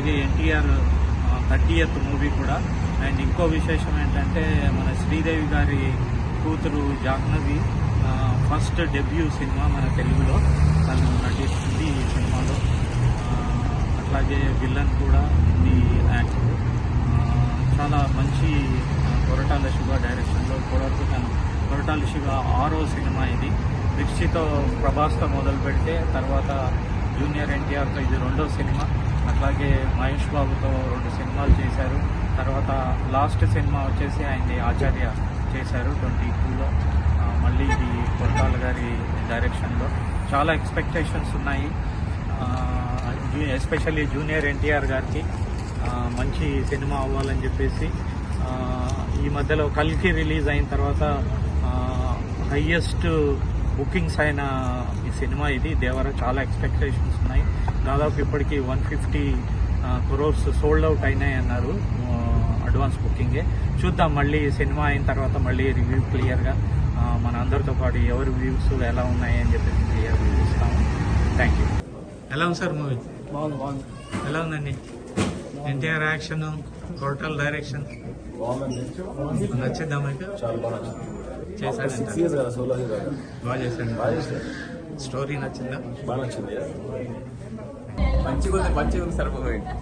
అట్లాగే NTR 30th movie కూడా. And ఇంకో విశేషం ఏంటంటే మన శ్రీదేవి గారి కూతురు జాహ్నవి ఫస్ట్ డెబ్యూ సినిమా మన తెలుగులో తను నటిస్తుంది ఈ సినిమాలో. అట్లాగే విలన్ కూడా హిందీ యాక్టర్. చాలా మంచి కొరటాల శివ డైరెక్షన్లో ఇప్పటివరకు తను కొరటాల శివ 6వ సినిమా ఇది. రిక్షితో ప్రభాస్తో మొదలు పెడితే తర్వాత జూనియర్ ఎన్టీఆర్తో ఇది 2వ సినిమా. అట్లాగే మహేష్ బాబుతో 2 సినిమాలు చేశారు. తర్వాత లాస్ట్ సినిమా వచ్చేసి ఆయన్ని ఆచార్య చేశారు 22లో. మళ్ళీ ఇది కొరటాల గారి డైరెక్షన్లో. చాలా ఎక్స్పెక్టేషన్స్ ఉన్నాయి, ఎస్పెషల్లీ జూనియర్ ఎన్టీఆర్ గారికి మంచి సినిమా అవ్వాలని చెప్పేసి. ఈ మధ్యలో కల్కి రిలీజ్ అయిన తర్వాత హయ్యెస్ట్ బుకింగ్స్ అయిన ఈ సినిమా ఇది. దేవర చాలా ఎక్స్పెక్టేషన్స్ ఉన్నాయి. దాదాపు ఇప్పటికీ 150 crores సోల్డ్ అవుట్ అయినాయి అన్నారు అడ్వాన్స్ బుకింగే. చూద్దాం మళ్ళీ సినిమా అయిన తర్వాత మళ్ళీ రివ్యూ క్లియర్గా మన అందరితో పాటు ఎవరి వ్యూస్ ఎలా ఉన్నాయి అని చెప్పేసి క్లియర్ రివ్యూ ఇస్తాము. Thank you. ఎలా ఉంది సార్ మూవీ? బాగుంది. ఎలా ఉందండి? ఎన్టీఆర్ యాక్షన్, కొరటాల డైరెక్షన్ నచ్చిందా మీకు? చేశాడు బాగా చేశాడు. స్టోరీ నచ్చిందా? బాగా నచ్చింది. మంచిగా సరిపోయింది.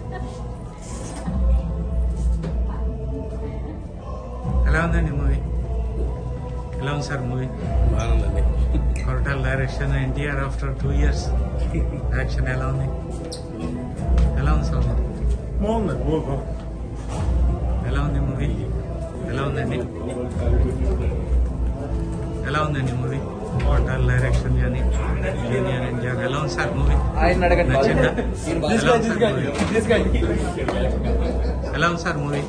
ఎలా ఉందండి మూవీ? ఎలా ఉంది సార్ మూవీ? బాగుందండి. Koratala direction, NTR after 2 years action ఎలా ఉంది? ఎలా ఉంది సార్? బాగుంది. ఎలా ఉంది మూవీ? ఎలా ఉందండి? ఎలా ఉందండి మూవీ? కొరటాల డైరెక్షన్ కానీ జూనియర్ ఎన్టీఆర్ ఎలా ఉంది సార్ మూవీ? నచ్చిందా? ఎలా ఉంది సార్ మూవీ?